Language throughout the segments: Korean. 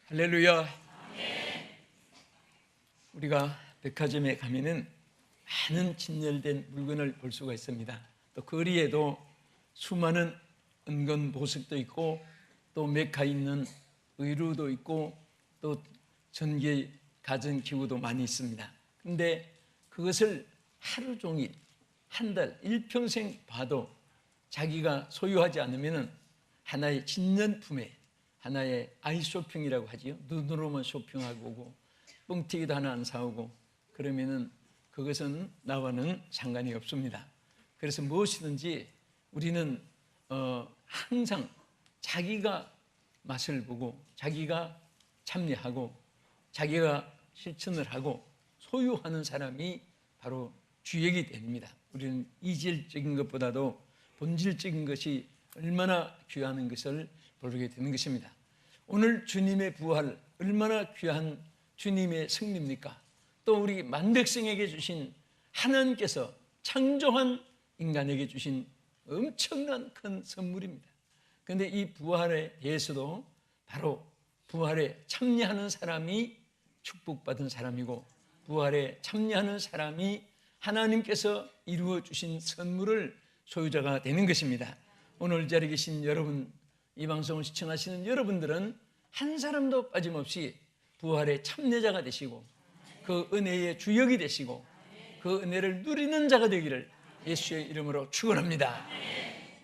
할렐루야. 우리가 백화점에 가면은 많은 진열된 물건을 볼 수가 있습니다. 또 거리에도 수많은 은건 보석도 있고 또 메카에 있는 의류도 있고 또 전기 가전기구도 많이 있습니다. 그런데 그것을 하루 종일 한 달, 일평생 봐도 자기가 소유하지 않으면 하나의 진년품에 하나의 아이 쇼핑이라고 하지요. 눈으로만 쇼핑하고 오고 뻥튀기도 하나 안 사오고 그러면은 그것은 나와는 상관이 없습니다. 그래서 무엇이든지 우리는 항상 자기가 맛을 보고 자기가 참여하고 자기가 실천을 하고 소유하는 사람이 바로 주역이 됩니다. 우리는 이질적인 것보다도 본질적인 것이 얼마나 귀한 것을 모르게 되는 것입니다. 오늘 주님의 부활 얼마나 귀한 주님의 승리입니까? 또 우리 만백성에게 주신 하나님께서 창조한 인간에게 주신 엄청난 큰 선물입니다. 그런데 이 부활에 대해서도 바로 부활에 참여하는 사람이 축복받은 사람이고 부활에 참여하는 사람이 하나님께서 이루어 주신 선물을 소유자가 되는 것입니다. 오늘 이 자리에 계신 여러분, 이 방송을 시청하시는 여러분들은 한 사람도 빠짐없이 부활의 참여자가 되시고 그 은혜의 주역이 되시고 그 은혜를 누리는 자가 되기를 예수의 이름으로 축원합니다.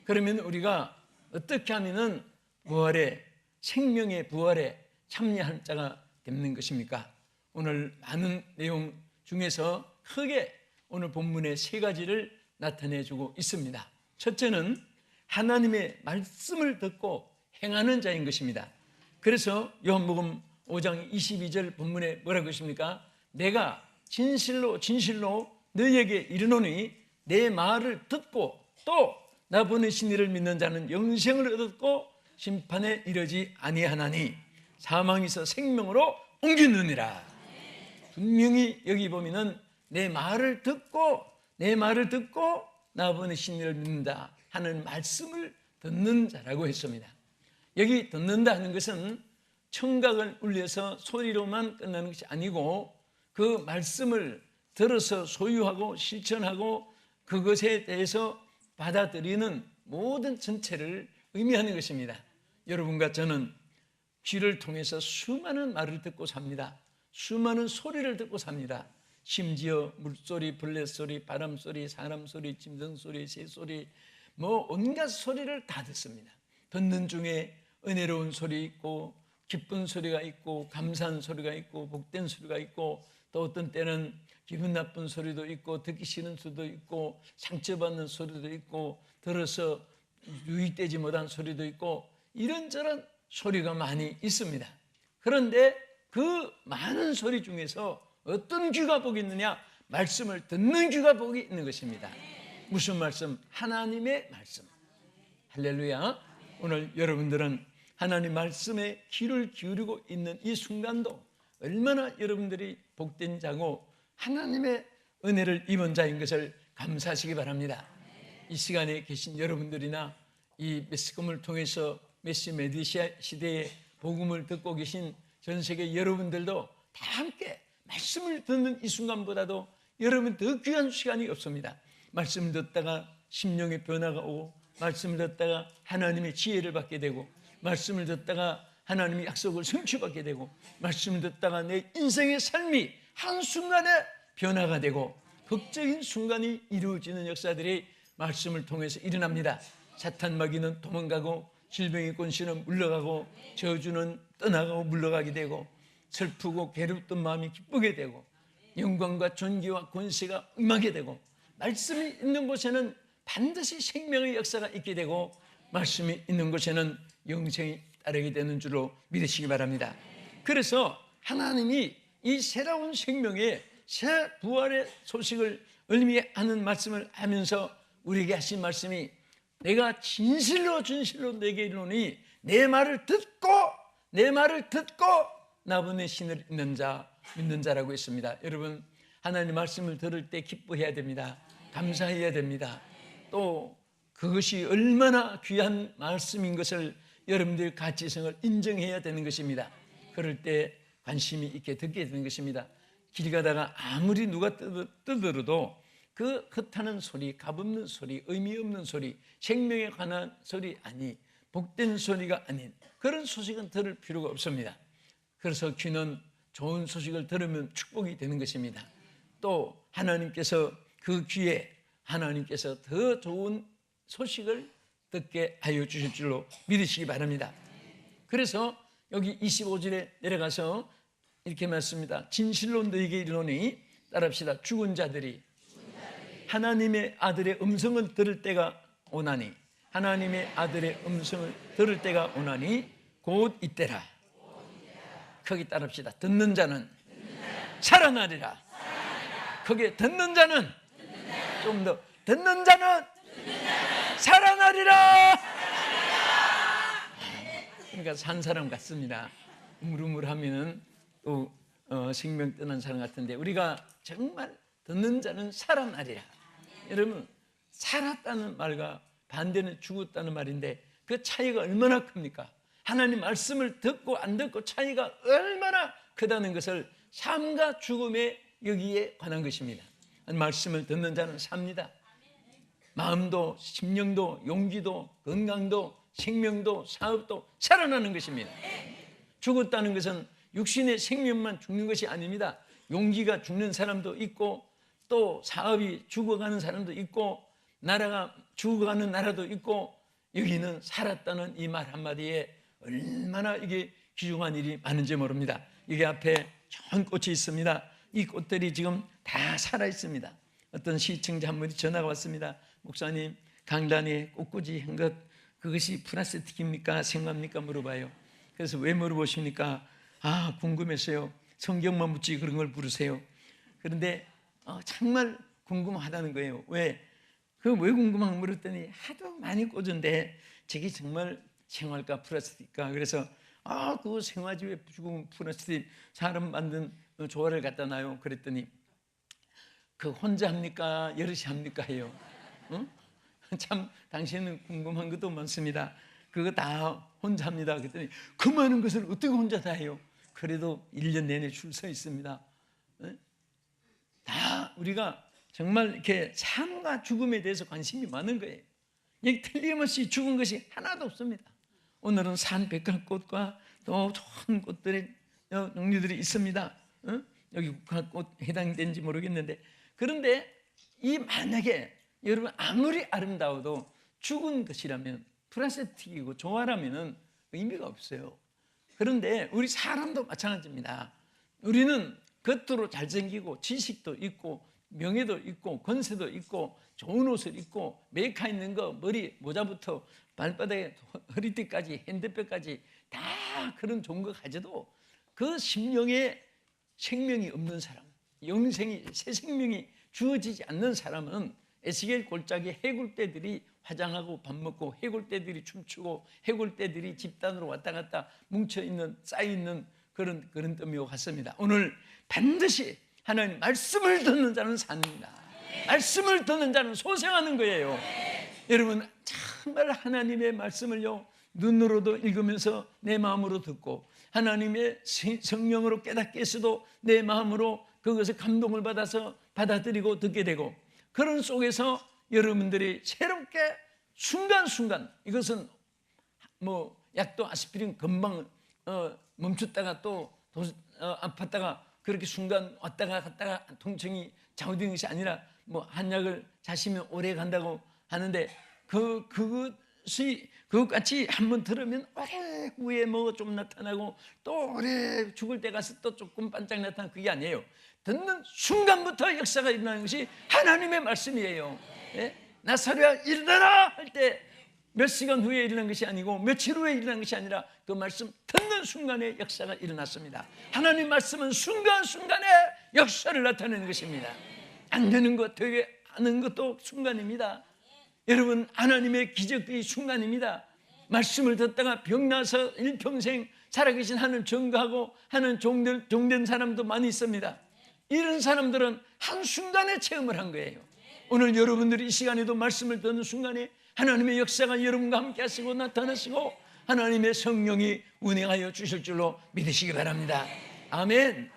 그러면 우리가 어떻게 하면은 부활의 생명의 부활에 참여한 자가 되는 것입니까? 오늘 많은 내용 중에서 크게 오늘 본문의 세 가지를 나타내주고 있습니다. 첫째는 하나님의 말씀을 듣고 행하는 자인 것입니다. 그래서 요한복음 5장 22절 본문에 뭐라고 했습니까? 내가 진실로 진실로 너희에게 이르노니 내 말을 듣고 또 나 보내신 이를 믿는 자는 영생을 얻었고 심판에 이르지 아니하나니 사망에서 생명으로 옮기느니라. 분명히 여기 보면은 내 말을 듣고 나 보내신 이를 믿는다 하는 말씀을 듣는 자라고 했습니다. 여기 듣는다 하는 것은 청각을 울려서 소리로만 끝나는 것이 아니고 그 말씀을 들어서 소유하고 실천하고 그것에 대해서 받아들이는 모든 전체를 의미하는 것입니다. 여러분과 저는 귀를 통해서 수많은 말을 듣고 삽니다. 수많은 소리를 듣고 삽니다. 심지어 물소리, 벌레소리, 바람소리, 사람소리, 짐승소리, 새소리 뭐 온갖 소리를 다 듣습니다. 듣는 중에 은혜로운 소리 있고 기쁜 소리가 있고 감사한 소리가 있고 복된 소리가 있고 또 어떤 때는 기분 나쁜 소리도 있고 듣기 싫은 소리도 있고 상처받는 소리도 있고 들어서 유익되지 못한 소리도 있고 이런저런 소리가 많이 있습니다. 그런데 그 많은 소리 중에서 어떤 귀가 복이 있느냐? 말씀을 듣는 귀가 복이 있는 것입니다. 무슨 말씀? 하나님의 말씀. 할렐루야. 오늘 여러분들은 하나님 말씀에 귀를 기울이고 있는 이 순간도 얼마나 여러분들이 복된 자고 하나님의 은혜를 입은 자인 것을 감사하시기 바랍니다. 이 시간에 계신 여러분들이나 이 매스컴을 통해서 매시메디아 시대의 복음을 듣고 계신 전 세계 여러분들도 다 함께 말씀을 듣는 이 순간보다도 여러분 더 귀한 시간이 없습니다. 말씀을 듣다가 심령의 변화가 오고 말씀을 듣다가 하나님의 지혜를 받게 되고 말씀을 듣다가 하나님의 약속을 성취받게 되고 말씀을 듣다가 내 인생의 삶이 한순간에 변화가 되고 극적인 순간이 이루어지는 역사들이 말씀을 통해서 일어납니다. 사탄 마귀는 도망가고 질병의 권세는 물러가고 저주는 떠나가고 물러가게 되고 슬프고 괴롭던 마음이 기쁘게 되고 영광과 존귀와 권세가 임하게 되고 말씀이 있는 곳에는 반드시 생명의 역사가 있게 되고 말씀이 있는 곳에는 영생이 따르게 되는 줄로 믿으시기 바랍니다. 그래서 하나님이 이 새로운 생명의 새 부활의 소식을 의미하는 말씀을 하면서 우리에게 하신 말씀이 내가 진실로 진실로 내게 이르노니 내 말을 듣고 나 보내신 이를 믿는 자라고 했습니다. 여러분 하나님 말씀을 들을 때 기뻐해야 됩니다. 감사해야 됩니다. 또 그것이 얼마나 귀한 말씀인 것을 여러분들 가치성을 인정해야 되는 것입니다. 그럴 때 관심이 있게 듣게 되는 것입니다. 길 가다가 아무리 누가 떠들어도 그 헛하는 소리, 값없는 소리, 의미 없는 소리, 생명에 관한 소리 아니, 복된 소리가 아닌 그런 소식은 들을 필요가 없습니다. 그래서 귀는 좋은 소식을 들으면 축복이 되는 것입니다. 또 하나님께서 그 귀에 하나님께서 더 좋은 소식을 듣게 하여 주실 줄로 믿으시기 바랍니다. 그래서 여기 25절에 내려가서 이렇게 말씀합니다. 진실로 너희에게 이르노니, 따라합시다. 죽은 자들이 하나님의 아들의 음성을 들을 때가 오나니, 하나님의 아들의 음성을 들을 때가 오나니 곧 이때라. 거기 따라합시다. 듣는 자는 살아나리라. 거기에 듣는 자는 좀 더, 듣는 자는 살아나리라. 그러니까 산 사람 같습니다. 우물우물하면 또 생명 떠난 사람 같은데, 우리가 정말 듣는 자는 살아나리라. 여러분, 살았다는 말과 반대는 죽었다는 말인데 그 차이가 얼마나 큽니까? 하나님 말씀을 듣고 안 듣고 차이가 얼마나 크다는 것을 삶과 죽음의 여기에 관한 것입니다. 말씀을 듣는 자는 삽니다. 마음도 심령도 용기도 건강도 생명도 사업도 살아나는 것입니다. 죽었다는 것은 육신의 생명만 죽는 것이 아닙니다. 용기가 죽는 사람도 있고 또 사업이 죽어가는 사람도 있고 나라가 죽어가는 나라도 있고, 여기는 살았다는 이 말 한마디에 얼마나 이게 귀중한 일이 많은지 모릅니다. 여기 앞에 좋은 꽃이 있습니다. 이 꽃들이 지금 다 살아 있습니다. 어떤 시청자 한 분이 전화가 왔습니다. 목사님, 강단에 꽃꽂이 한 것, 그것이 플라스틱입니까? 생화입니까? 물어봐요. 그래서 왜 물어보십니까? 아, 궁금했어요. 성경만 묻지 그런 걸 물으세요. 그런데 정말 궁금하다는 거예요. 왜 궁금한 거 물었더니 하도 많이 꽂은데 저게 정말 생활과 플라스틱과, 그래서 그 생화집에 죽은 플라스틱 사람 만든 조화를 갖다 놔요. 그랬더니 그 혼자 합니까? 여럿이 합니까? 해요. 참 당신은 궁금한 것도 많습니다. 그거 다 혼자 합니다. 그랬더니 그 많은 것을 어떻게 혼자 다 해요? 그래도 1년 내내 줄 서 있습니다. 다 우리가 정말 이렇게 삶과 죽음에 대해서 관심이 많은 거예요. 여기 틀림없이 죽은 것이 하나도 없습니다. 오늘은 산 백합꽃과 또 좋은 꽃들의 종류들이 있습니다. 여기 국화꽃 해당되는지 모르겠는데, 그런데 이 만약에 여러분 아무리 아름다워도 죽은 것이라면, 플라스틱이고 조화라면 의미가 없어요. 그런데 우리 사람도 마찬가지입니다. 우리는 겉으로 잘생기고 지식도 있고 명예도 있고 권세도 있고 좋은 옷을 입고 메이크업 있는 거, 머리 모자부터 발바닥에 허리띠까지 핸드백까지 다 그런 좋은 거 가져도 그 심령에 생명이 없는 사람, 영생이 새 생명이 주어지지 않는 사람은 에스겔 골짜기 해골떼들이 화장하고 밥 먹고 해골떼들이 춤추고 해골떼들이 집단으로 왔다 갔다 뭉쳐있는 쌓여있는 그런 더미와 같습니다. 오늘 반드시 하나님 말씀을 듣는 자는 삽니다. 말씀을 듣는 자는 소생하는 거예요. 여러분, 정말 하나님의 말씀을요, 눈으로도 읽으면서 내 마음으로 듣고 하나님의 성령으로 깨닫게 해서도 내 마음으로 그것을 감동을 받아서 받아들이고 듣게 되고, 그런 속에서 여러분들이 새롭게 순간순간, 이것은 뭐 약도 아스피린 금방 멈췄다가 또 아팠다가 그렇게 순간 왔다가 갔다가 통증이 좌우되는 것이 아니라, 뭐 한약을 자시면 오래 간다고 하는데 그것같이 한번 들으면 오래 후에 뭐 좀 나타나고 또 오래 죽을 때 가서 또 조금 반짝 나타나는 그게 아니에요. 듣는 순간부터 역사가 일어나는 것이 하나님의 말씀이에요. 예? 나사로야 일어나라 할 때 몇 시간 후에 일어난 것이 아니고 며칠 후에 일어난 것이 아니라 그 말씀 듣는 순간에 역사가 일어났습니다. 하나님 말씀은 순간순간에 역사를 나타내는 것입니다. 안 되는 것 되게 하는 것도 순간입니다. 여러분, 하나님의 기적이 순간입니다. 말씀을 듣다가 병나서 일평생 살아계신 하나님 증거하고 하는 종된 사람도 많이 있습니다. 이런 사람들은 한순간에 체험을 한 거예요. 오늘 여러분들이 이 시간에도 말씀을 듣는 순간에 하나님의 역사가 여러분과 함께 하시고 나타나시고 하나님의 성령이 운행하여 주실 줄로 믿으시기 바랍니다. 아멘.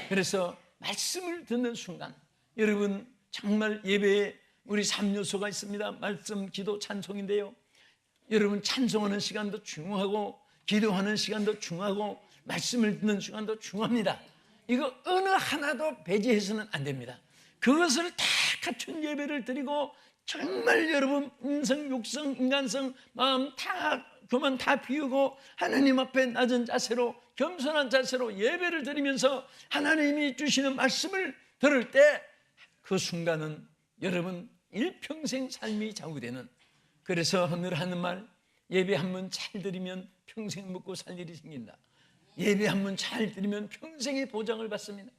그래서 말씀을 듣는 순간 여러분 정말 예배에 우리 3요소가 있습니다. 말씀, 기도, 찬송인데요, 여러분 찬송하는 시간도 중요하고 기도하는 시간도 중요하고 말씀을 듣는 시간도 중요합니다. 이거 어느 하나도 배제해서는 안 됩니다. 그것을 다 갖춘 예배를 드리고 정말 여러분 인성, 육성, 인간성, 마음 다 교만 다 비우고 하나님 앞에 낮은 자세로 겸손한 자세로 예배를 드리면서 하나님이 주시는 말씀을 들을 때 그 순간은 여러분 일평생 삶이 좌우되는, 그래서 하늘 하는 말, 예배 한 번 잘 드리면 평생 먹고 살 일이 생긴다. 예배 한 번 잘 드리면 평생의 보장을 받습니다.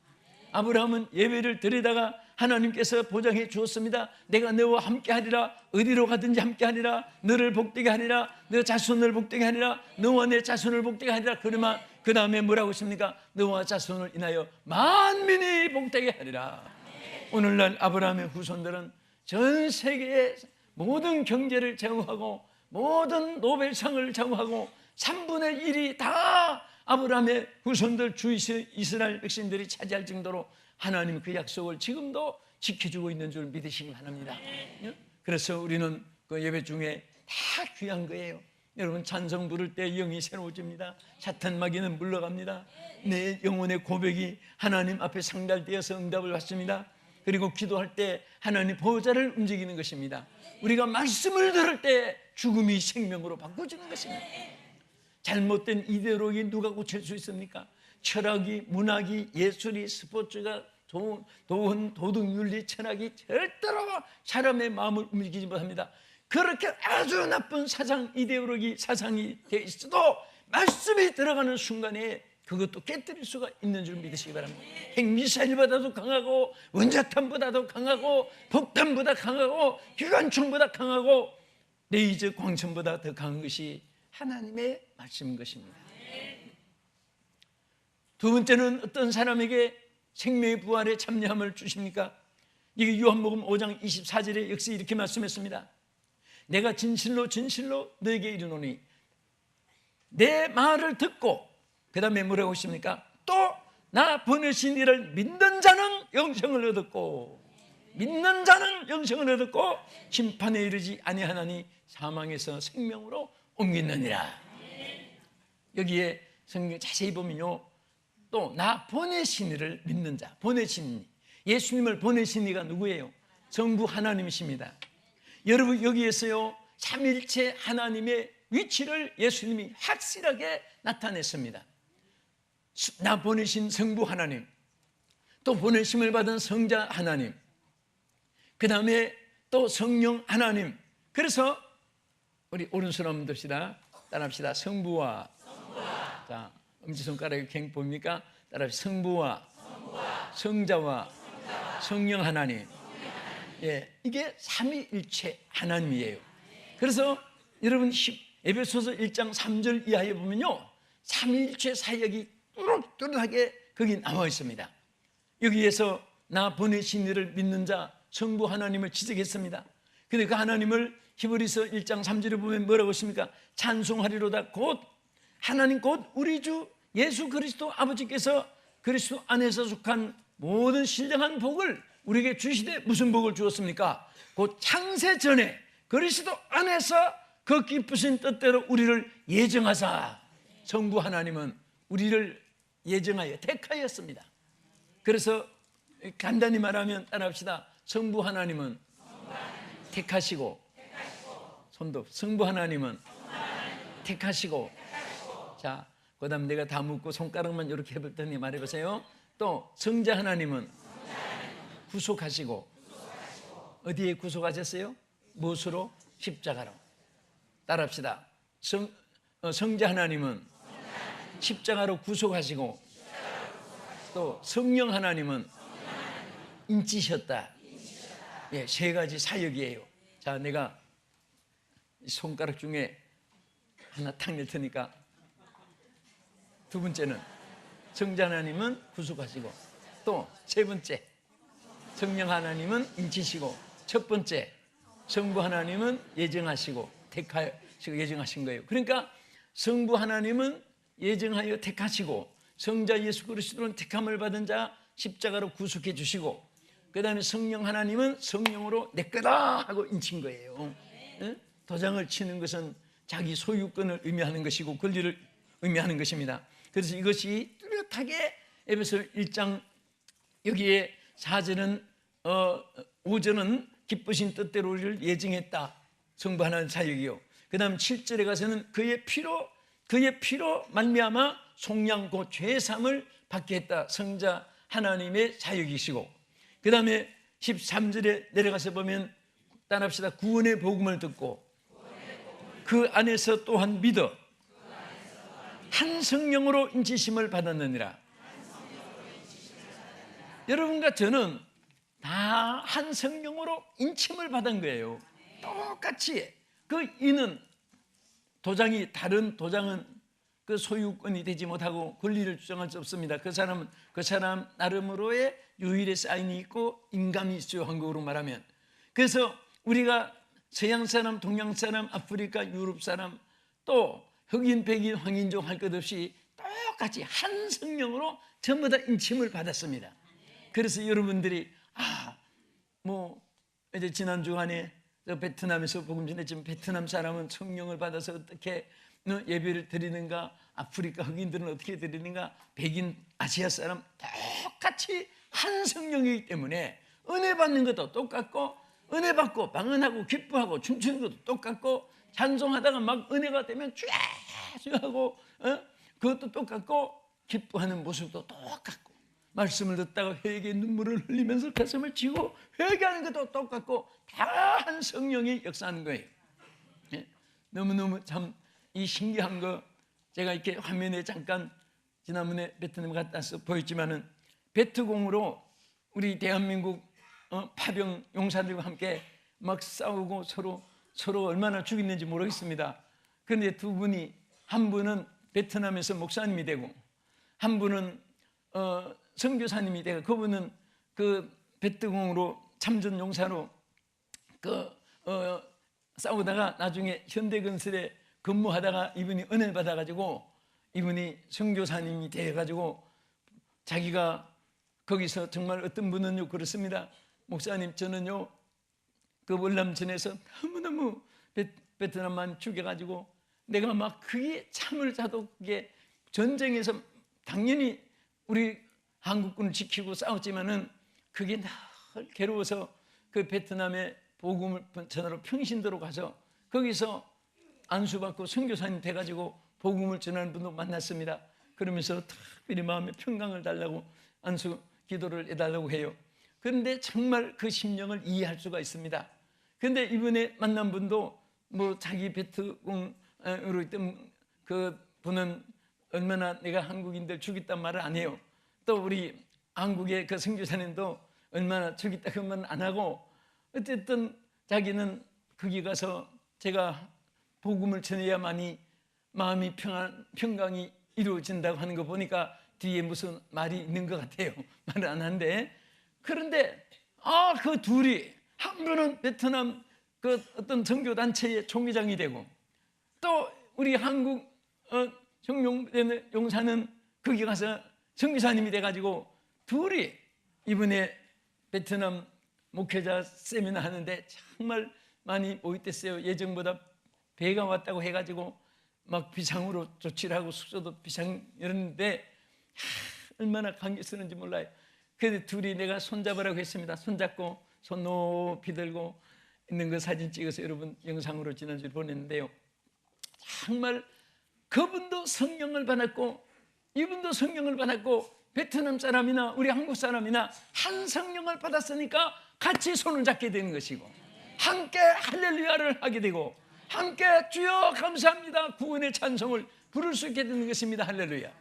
아브라함은 예배를 드리다가 하나님께서 보장해 주었습니다. 내가 너와 함께 하리라, 어디로 가든지 함께 하리라, 너를 복되게 하리라, 너 자손을 복되게 하리라, 너와 내 자손을 복되게 하리라. 그러면 그 다음에 뭐라고 했습니까? 너와 자손을 인하여 만민이 복되게 하리라. 오늘날 아브라함의 후손들은 전 세계의 모든 경제를 장악하고 모든 노벨상을 장악하고 3분의 1이 다 아브라함의 후손들 주 이스라엘 백성들이 차지할 정도로 하나님의 그 약속을 지금도 지켜주고 있는 줄 믿으시기 바랍니다. 그래서 우리는 그 예배 중에 다 귀한 거예요. 여러분 찬송 부를 때 영이 새로워집니다. 사탄 마귀는 물러갑니다. 내 영혼의 고백이 하나님 앞에 상달되어서 응답을 받습니다. 그리고 기도할 때 하나님 보호자를 움직이는 것입니다. 우리가 말씀을 들을 때 죽음이 생명으로 바꿔지는 것입니다. 잘못된 이데올로기 누가 고칠 수 있습니까? 철학이, 문학이, 예술이, 스포츠가, 도덕윤리, 철학이 절대로 사람의 마음을 움직이지 못합니다. 그렇게 아주 나쁜 사상, 이데올로기, 사상이 되어 있어도 말씀이 들어가는 순간에 그것도 깨뜨릴 수가 있는 줄 믿으시기 바랍니다. 핵미사일보다도 강하고 원자탄보다도 강하고 폭탄보다 강하고 기관총보다 강하고 레이저 광선보다 더 강한 것이 하나님의 말씀인 것입니다. 두 번째는 어떤 사람에게 생명의 부활에 참여함을 주십니까? 이게 요한복음 5장 24절에 역시 이렇게 말씀했습니다. 내가 진실로 진실로 너에게 이르노니 내 말을 듣고 그 다음에 뭐라고 하십니까? 또 나 보내신 이를 믿는 자는 영생을 얻었고 믿는 자는 영생을 얻었고 심판에 이르지 아니하나니 사망에서 생명으로 옮기느니라. 여기에 성경 자세히 보면요, 또 나 보내신 이를 믿는 자, 보내신 이, 예수님을 보내신 이가 누구예요? 성부 하나님이십니다. 여러분 여기에서요 삼일체 하나님의 위치를 예수님이 확실하게 나타냈습니다. 나 보내신 성부 하나님, 또 보내심을 받은 성자 하나님, 그 다음에 또 성령 하나님. 그래서 우리 오른손 한번 듭시다. 따라합시다. 성부와. 자, 엄지손가락에 갱 보입니까? 따라합시다. 성부와, 성자와, 성령 하나님. 예, 이게 삼위일체 하나님이에요. 그래서 여러분 에베소서 1장 3절 이하에 보면요 삼위일체 사역이 뚜렷하게 거기 나와 있습니다. 여기에서 나 보내신 이를 믿는 자 성부 하나님을 지적했습니다. 근데 그 하나님을 히브리서 1장 3절에 보면 뭐라고 했습니까? 찬송하리로다. 곧 하나님 곧 우리 주 예수 그리스도 아버지께서 그리스도 안에서 속한 모든 신령한 복을 우리에게 주시되 무슨 복을 주었습니까? 곧 창세 전에 그리스도 안에서 그 기쁘신 뜻대로 우리를 예정하사, 성부 하나님은 우리를 예정하여 택하였습니다. 그래서 간단히 말하면 따라합시다. 성부 하나님은 택하시고, 손도 성부 하나님은 택하시고. 자, 그 다음 내가 다 묻고 손가락만 이렇게 해볼 테니 말해보세요. 또 성자 하나님은 구속하시고. 어디에 구속하셨어요? 무엇으로? 십자가로. 따라합시다. 성자 하나님은 십자가로 구속하시고, 또 성령 하나님은 인치셨다. 예, 세 가지 사역이에요. 자, 내가 손가락 중에 하나 탁 낼 테니까 두 번째는 성자 하나님은 구속하시고, 또 세 번째 성령 하나님은 인치시고, 첫 번째 성부 하나님은 예정하시고 택하시고 예정하신 거예요. 그러니까 성부 하나님은 예정하여 택하시고 성자 예수 그리스도는 택함을 받은 자 십자가로 구속해 주시고 그 다음에 성령 하나님은 성령으로 내 거다 하고 인친 거예요. 도장을 치는 것은 자기 소유권을 의미하는 것이고 권리를 의미하는 것입니다. 그래서 이것이 뚜렷하게 에베소 1장 여기에 4절은 5절은 기쁘신 뜻대로 우리를 예정했다. 성부 하나님 사역이요. 그 다음 7절에 가서는 그의 피로 말미암아 속량 곧 죄사함을 받게 했다. 성자 하나님의 사역이시고 그 다음에 13절에 내려가서 보면 따라합시다. 구원의 복음을 듣고 그 안에서 또한 믿어 한 성령으로 인치심을 받았느니라. 여러분과 저는 다 한 성령으로 인침을 받은 거예요. 똑같이. 그 이는 도장이 다른 도장은 그 소유권이 되지 못하고 권리를 주장할 수 없습니다. 그 사람 나름으로의 유일의 사인이 있고 인감이 있어요. 한국어로 말하면. 그래서 우리가 서양 사람, 동양 사람, 아프리카, 유럽 사람 또 흑인, 백인, 황인종 할 것 없이 똑같이 한 성령으로 전부 다 인침을 받았습니다. 그래서 여러분들이 이제 지난 주간에 베트남에서 복음 전했지만 베트남 사람은 성령을 받아서 어떻게 예배를 드리는가, 아프리카 흑인들은 어떻게 드리는가, 백인 아시아 사람 똑같이 한 성령이기 때문에 은혜 받는 것도 똑같고 은혜 받고 방언하고 기뻐하고 춤추는 것도 똑같고 찬송하다가 막 은혜가 되면 쫙하고 그것도 똑같고 기뻐하는 모습도 똑같고 말씀을 듣다가 회개의 눈물을 흘리면서 가슴을 치고 회개하는 것도 똑같고 다 한 성령이 역사하는 거예요. 너무너무 참 이 신기한 거 제가 이렇게 화면에 잠깐 지난번에 베트남 갔다 와서 보였지만은 베트공으로 우리 대한민국 파병 용사들과 함께 막 싸우고 서로 얼마나 죽였는지 모르겠습니다. 그런데 두 분이 한 분은 베트남에서 목사님이 되고 한 분은 선교사님이 되고 그분은 그 베트공으로 참전 용사로 싸우다가 나중에 현대건설에 근무하다가 이분이 은혜를 받아가지고 이분이 선교사님이 돼가지고 자기가 거기서 정말 어떤 분은요 그렇습니다. 목사님 저는요 그 월남전에서 너무너무 베트남만 죽여가지고 내가 막 그게 잠을 자도 그게 전쟁에서 당연히 우리 한국군을 지키고 싸웠지만은 그게 늘 괴로워서 그 베트남에 복음을 전하러 평신도로 가서 거기서 안수받고 선교사님 돼가지고 복음을 전하는 분도 만났습니다. 그러면서 특별히 마음에 평강을 달라고 안수 기도를 해달라고 해요. 그런데 정말 그 심령을 이해할 수가 있습니다. 그런데 이번에 만난 분도 자기 베트공으로 있던 그 분은 얼마나 내가 한국인들 죽였단 말을 안 해요. 또 우리 한국의 그 선교사님도 얼마나 죽였다 그 말은 안 하고 어쨌든 자기는 거기 가서 제가 복음을 전해야만이 마음이 평강이 이루어진다고 하는 거 보니까 뒤에 무슨 말이 있는 것 같아요. 말을 안 하는데 그런데 그 둘이 한 분은 베트남 그 어떤 선교단체의 총회장이 되고 또 우리 한국 용사는 거기 가서 선교사님이 돼가지고 둘이 이번에 베트남 목회자 세미나 하는데 정말 많이 모였댔어요. 예정보다 배가 왔다고 해가지고 막 비상으로 조치를 하고 숙소도 비상 이러는데 얼마나 감격스러운지 몰라요. 그런데 둘이 내가 손잡으라고 했습니다. 손잡고 손 높이 들고 있는 거 사진 찍어서 여러분 영상으로 지난주에 보냈는데요. 정말 그분도 성령을 받았고 이분도 성령을 받았고 베트남 사람이나 우리 한국 사람이나 한 성령을 받았으니까 같이 손을 잡게 되는 것이고 함께 할렐루야를 하게 되고 함께 주여 감사합니다 구원의 찬송을 부를 수 있게 되는 것입니다. 할렐루야.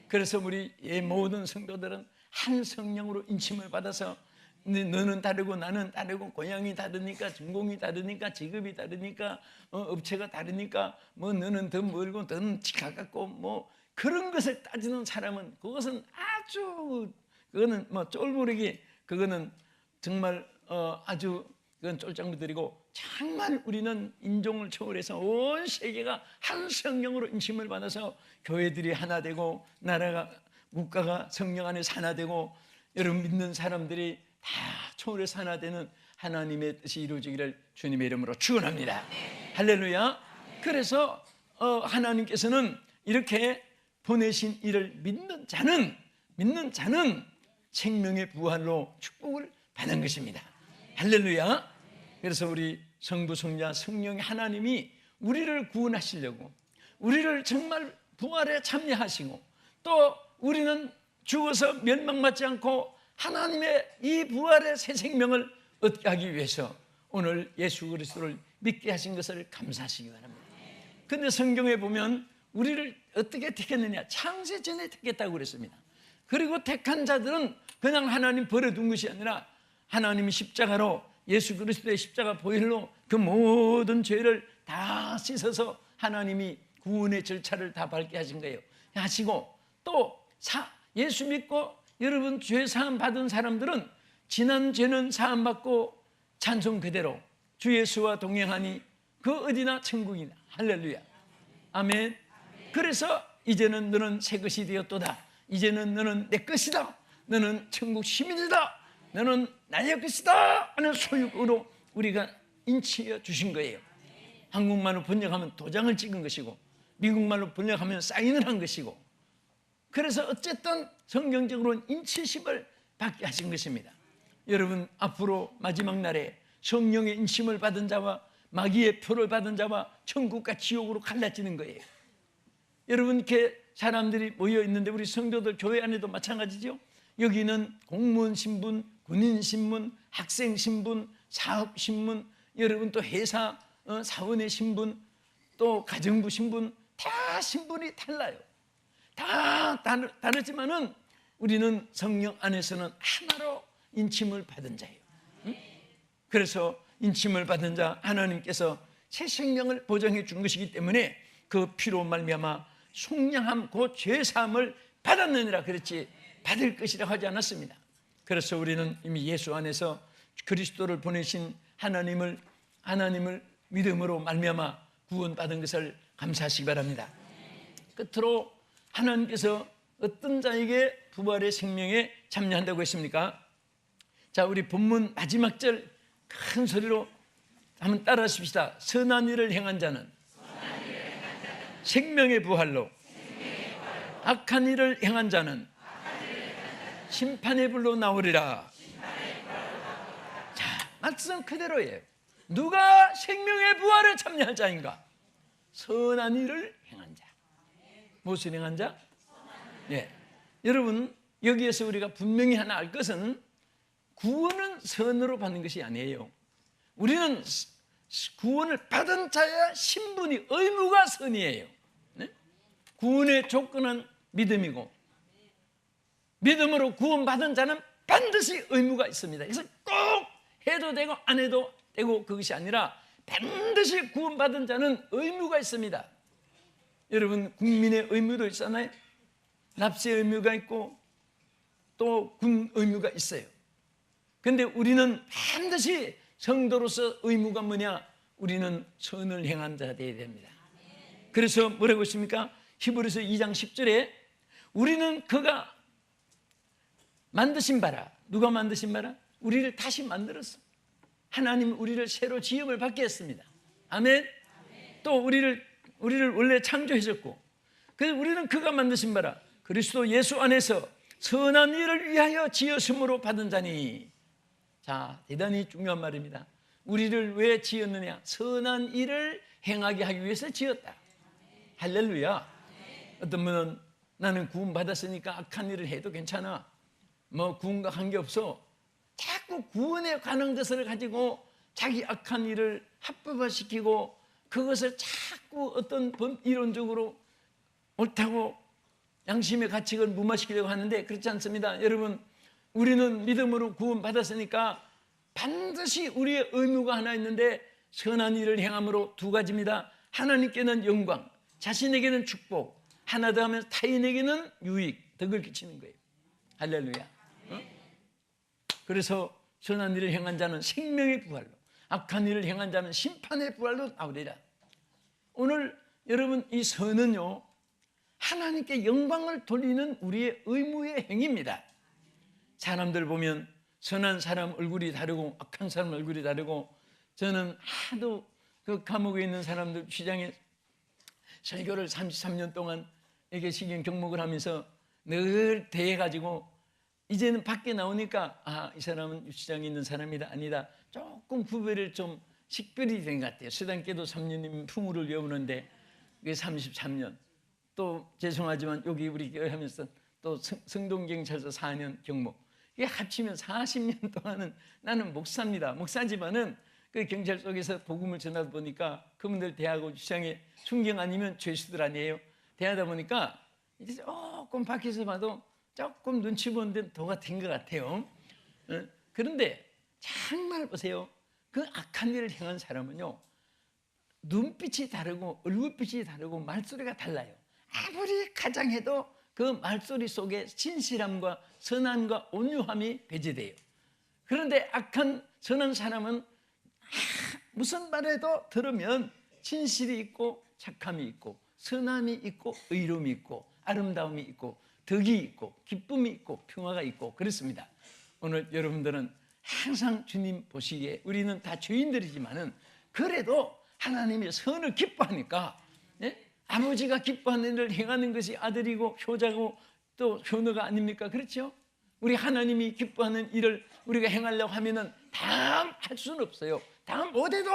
그래서 우리 모든 성도들은 한 성령으로 인침을 받아서 너는 다르고 나는 다르고 고향이 다르니까 전공이 다르니까 직업이 다르니까 업체가 다르니까 너는 더 멀고 너는 가깝고 그런 것을 따지는 사람은 그것은 아주 그거는 쫄보르기 그거는 정말 아주 그건 쫄장부들이고 정말 우리는 인종을 초월해서 온 세계가 한 성령으로 인침을 받아서 교회들이 하나 되고 나라가 국가가 성령 안에서 하나 되고 여러분 믿는 사람들이 다 초월해서 하나 되는 하나님의 뜻이 이루어지기를 주님의 이름으로 축원합니다. 할렐루야. 그래서 하나님께서는 이렇게 보내신 이를 믿는 자는 생명의 부활로 축복을 받는 것입니다. 할렐루야. 그래서 우리 성부, 성자, 성령의 하나님이 우리를 구원하시려고, 우리를 정말 부활에 참여하시고, 또 우리는 죽어서 멸망받지 않고 하나님의 이 부활의 새 생명을 얻게 하기 위해서 오늘 예수 그리스도를 믿게 하신 것을 감사하시기 바랍니다. 그런데 성경에 보면 우리를 어떻게 택했느냐, 창세 전에 택했다고 그랬습니다. 그리고 택한 자들은 그냥 하나님 버려둔 것이 아니라 하나님이 십자가로, 예수 그리스도의 십자가 보혈로 그 모든 죄를 다 씻어서 하나님이 구원의 절차를 다 밟게 하신 거예요. 하시고 또 예수 믿고 여러분 죄 사함 받은 사람들은 지난 죄는 사함 받고 찬송 그대로 주 예수와 동행하니 그 어디나 천국이다. 할렐루야. 아멘. 그래서 이제는 너는 새 것이 되었도다. 이제는 너는 내 것이다. 너는 천국 시민이다. 너는 나의 것이다 하는 소유로 우리가 인치해 주신 거예요. 한국말로 번역하면 도장을 찍은 것이고, 미국말로 번역하면 사인을 한 것이고, 그래서 어쨌든 성경적으로는 인치심을 받게 하신 것입니다. 여러분, 앞으로 마지막 날에 성령의 인침을 받은 자와 마귀의 표를 받은 자와 천국과 지옥으로 갈라지는 거예요. 여러분, 이렇게 사람들이 모여 있는데 우리 성도들 교회 안에도 마찬가지죠. 여기는 공무원 신분, 군인 신분, 학생 신분, 사업 신분, 여러분 또 회사 사원의 신분, 또 가정부 신분, 다 신분이 달라요. 다 다르지만은 우리는 성령 안에서는 하나로 인침을 받은 자예요. 그래서 인침을 받은 자 하나님께서 새 생명을 보장해 준 것이기 때문에 그 피로 말미암아 속량함 곧 죄사함을 받았느니라 그랬지 받을 것이라 하지 않았습니다. 그래서 우리는 이미 예수 안에서 그리스도를 보내신 하나님을 믿음으로 말미암아 구원받은 것을 감사하시기 바랍니다. 끝으로 하나님께서 어떤 자에게 부활의 생명에 참여한다고 했습니까? 자, 우리 본문 마지막 절 큰 소리로 한번 따라 하십시다. 선한 일을 행한 자는 생명의 부활로, 악한 일을 행한 자는 심판의 불로 나오리라. 자, 말씀 그대로예요. 누가 생명의 부활에 참여할 자인가? 선한 일을 행한 자. 무엇을 행한 자? 네. 여러분, 여기에서 우리가 분명히 하나 알 것은 구원은 선으로 받는 것이 아니에요. 우리는 구원을 받은 자의 신분이, 의무가 선이에요. 네? 구원의 조건은 믿음이고, 믿음으로 구원받은 자는 반드시 의무가 있습니다. 그래서 꼭 해도 되고 안 해도 되고 그것이 아니라 반드시 구원받은 자는 의무가 있습니다. 여러분, 국민의 의무도 있잖아요. 납세 의무가 있고 또 군 의무가 있어요. 그런데 우리는 반드시 성도로서 의무가 뭐냐? 우리는 선을 행한 자 되어야 됩니다. 그래서 뭐라고 했습니까? 히브리서 2장 10절에 우리는 그가 만드신 바라. 누가 만드신 바라? 우리를 다시 만들었어. 하나님 우리를 새로 지음을 받게 했습니다. 아멘. 또 우리를 원래 창조하셨고, 그래서 우리는 그가 만드신 바라 그리스도 예수 안에서 선한 일을 위하여 지었음으로 받은 자니. 자, 대단히 중요한 말입니다. 우리를 왜 지었느냐? 선한 일을 행하게 하기 위해서 지었다. 할렐루야. 어떤 분은 나는 구원 받았으니까 악한 일을 해도 괜찮아. 뭐 구원과 관계없어. 자꾸 구원에 관한 것을 가지고 자기 악한 일을 합법화시키고 그것을 자꾸 어떤 이론적으로 옳다고 양심의 가치를 무마시키려고 하는데 그렇지 않습니다. 여러분, 우리는 믿음으로 구원 받았으니까 반드시 우리의 의무가 하나 있는데 선한 일을 행함으로 두 가지입니다. 하나님께는 영광, 자신에게는 축복, 하나 더 하면 타인에게는 유익, 덕을 끼치는 거예요. 할렐루야. 그래서 선한 일을 행한 자는 생명의 부활로, 악한 일을 행한 자는 심판의 부활로 나오리라. 오늘 여러분, 이 선은요, 하나님께 영광을 돌리는 우리의 의무의 행위입니다. 사람들 보면 선한 사람 얼굴이 다르고 악한 사람 얼굴이 다르고, 저는 하도 그 감옥에 있는 사람들 시장에 설교를 33년 동안 이게 시경 경목을 하면서 늘 대해가지고, 이제는 밖에 나오니까 이 사람은 시장에 있는 사람이다 아니다 조금 구별을 좀 식별이 된 것 같아요. 수단께도 3년이면 풍우를 여우는데 그게 33년. 또 죄송하지만 여기 우리 교회 하면서 또 성동경찰서 4년 경목, 이게 합치면 40년 동안은 나는 목사입니다. 목사지만은 그 경찰 속에서 복음을 전하다 보니까 그분들 대하고 시장에 순경 아니면 죄수들 아니에요. 대하다 보니까 이제 조금 밖에서 봐도 조금 눈치 보는 데는 도가 된 것 같아요. 그런데 정말 보세요. 그 악한 일을 행한 사람은요, 눈빛이 다르고 얼굴빛이 다르고 말소리가 달라요. 아무리 가장해도 그 말소리 속에 진실함과 선함과 온유함이 배제돼요. 그런데 악한 선한 사람은 무슨 말해도 들으면 진실이 있고 착함이 있고 선함이 있고 의로움이 있고 아름다움이 있고 덕이 있고 기쁨이 있고 평화가 있고 그렇습니다. 오늘 여러분들은 항상 주님 보시기에 우리는 다 죄인들이지만은 그래도 하나님의 선을 기뻐하니까, 아버지가 기뻐하는 일을 행하는 것이 아들이고 효자고 또 효너가 아닙니까? 그렇죠? 우리 하나님이 기뻐하는 일을 우리가 행하려고 하면은 다 할 수는 없어요. 다 못해도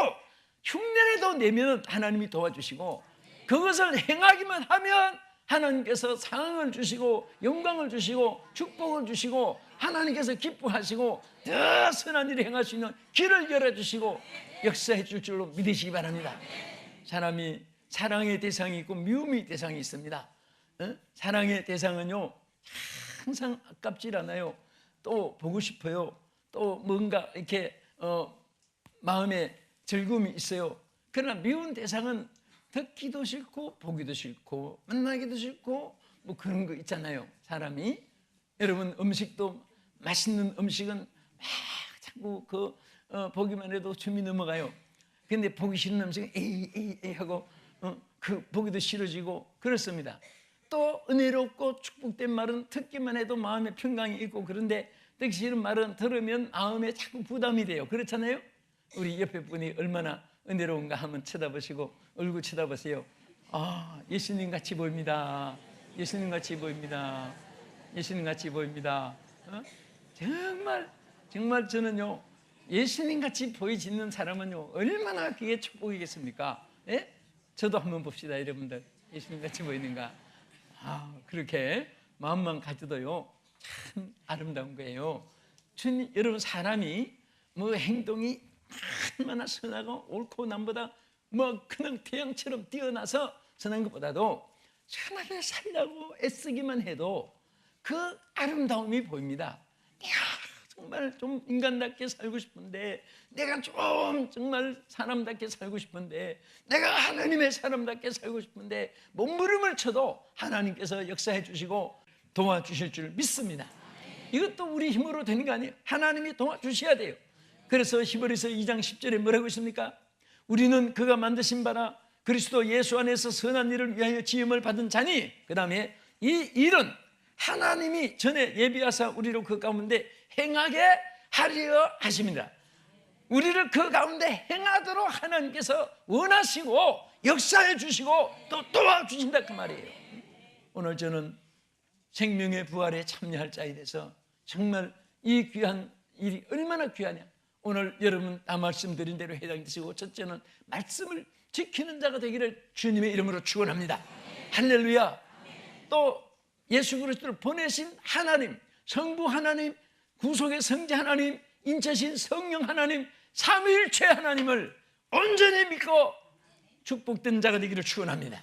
흉내라도 내면 하나님이 도와주시고, 그것을 행하기만 하면 하나님께서 상을 주시고 영광을 주시고 축복을 주시고 하나님께서 기뻐하시고 더 선한 일을 행할 수 있는 길을 열어주시고 역사해 줄 줄로 믿으시기 바랍니다. 사람이 사랑의 대상이 있고 미움의 대상이 있습니다. 사랑의 대상은요, 항상 아깝질 않아요. 또 보고 싶어요. 또 뭔가 이렇게 마음에 즐거움이 있어요. 그러나 미운 대상은 듣기도 싫고 보기도 싫고 만나기도 싫고 뭐 그런 거 있잖아요. 사람이, 여러분, 음식도 맛있는 음식은 막 자꾸 보기만 해도 춤이 넘어가요. 근데 보기 싫은 음식은 에이 하고 그 보기도 싫어지고 그렇습니다. 또 은혜롭고 축복된 말은 듣기만 해도 마음에 평강이 있고, 그런데 듣기 싫은 말은 들으면 마음에 자꾸 부담이 돼요. 그렇잖아요. 우리 옆에 분이 얼마나 은혜로운가 한번 쳐다보시고 얼굴 쳐다보세요. 예수님 같이 보입니다. 예수님 같이 보입니다. 예수님 같이 보입니다. 정말 저는요, 예수님 같이 보이지는 사람은요 얼마나 그게 축복이겠습니까? 예? 저도 한번 봅시다, 여러분들. 예수님 같이 보이는가? 그렇게 마음만 가져도요 참 아름다운 거예요. 주님, 여러분, 사람이 뭐 행동이 얼마나 선하고 옳고 남보다 뭐 그냥 태양처럼 뛰어나서 선한 것보다도 선하게 살려고 애쓰기만 해도 그 아름다움이 보입니다. 내가 정말 좀 인간답게 살고 싶은데, 내가 좀 정말 사람답게 살고 싶은데, 내가 하나님의 사람답게 살고 싶은데 몸부림을 쳐도 하나님께서 역사해 주시고 도와주실 줄 믿습니다. 이것도 우리 힘으로 되는 거 아니에요. 하나님이 도와주셔야 돼요. 그래서 히브리서 2장 10절에 뭐라고 있습니까? 우리는 그가 만드신 바라 그리스도 예수 안에서 선한 일을 위하여 지음을 받은 자니, 그 다음에 이 일은 하나님이 전에 예비하사 우리로 그 가운데 행하게 하려 하십니다. 우리를 그 가운데 행하도록 하나님께서 원하시고 역사해 주시고 또 도와주신다, 그 말이에요. 오늘 저는 생명의 부활에 참여할 자에 대해서 정말 이 귀한 일이 얼마나 귀하냐. 오늘 여러분 다 말씀드린 대로 해당되시고, 첫째는 말씀을 지키는 자가 되기를 주님의 이름으로 축원합니다. 할렐루야. 또 예수 그리스도를 보내신 하나님, 성부 하나님, 구속의 성자 하나님, 인체신 성령 하나님, 삼위일체 하나님을 온전히 믿고 축복된 자가 되기를 축원합니다.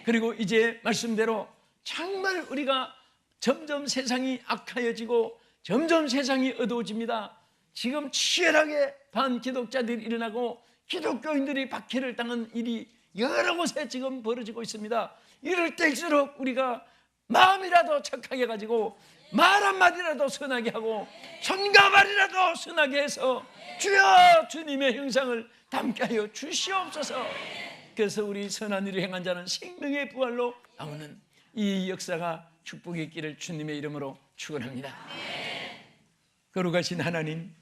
그리고 이제 말씀대로 정말 우리가 점점 세상이 악하여지고 점점 세상이 어두워집니다. 지금 치열하게 반기독자들이 일어나고 기독교인들이 박해를 당한 일이 여러 곳에 지금 벌어지고 있습니다. 이럴 때일수록 우리가 마음이라도 착하게 가지고 말 한마디라도 선하게 하고 손과 발이라도 선하게 해서 주여 주님의 형상을 담게 하여 주시옵소서. 그래서 우리 선한 일을 행한 자는 생명의 부활로 나오는 이 역사가 축복의 있기를 주님의 이름으로 축원합니다. 거룩하신 하나님,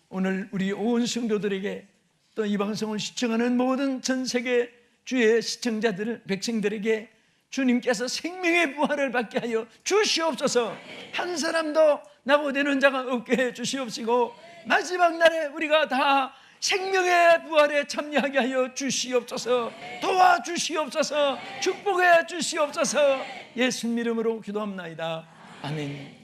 오늘 우리 온 성도들에게 또 이 방송을 시청하는 모든 전 세계 주의 시청자들, 백성들에게 주님께서 생명의 부활을 받게 하여 주시옵소서. 한 사람도 낙오되는 자가 없게 해 주시옵시고 마지막 날에 우리가 다 생명의 부활에 참여하게 하여 주시옵소서. 도와주시옵소서. 축복해 주시옵소서. 예수님 이름으로 기도합나이다. 아멘.